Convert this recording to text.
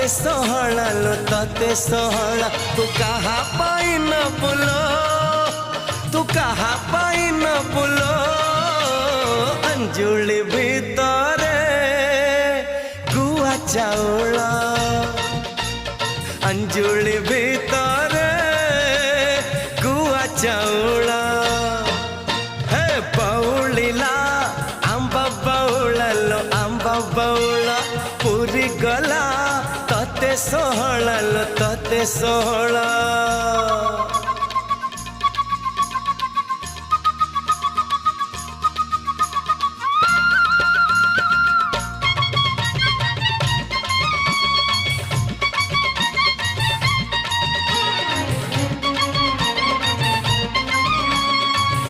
सोहला लो तते सोहला तू कहा पाई न बुलो तू कहा पाई न बुलो अंजुली भीतरे गुआ चाउला अंजुली भीतरे गुआ चाउला हे बौलिला आंबा बौला लो आंबा बौला पूरी गला तते सोहला लो तते सोहला।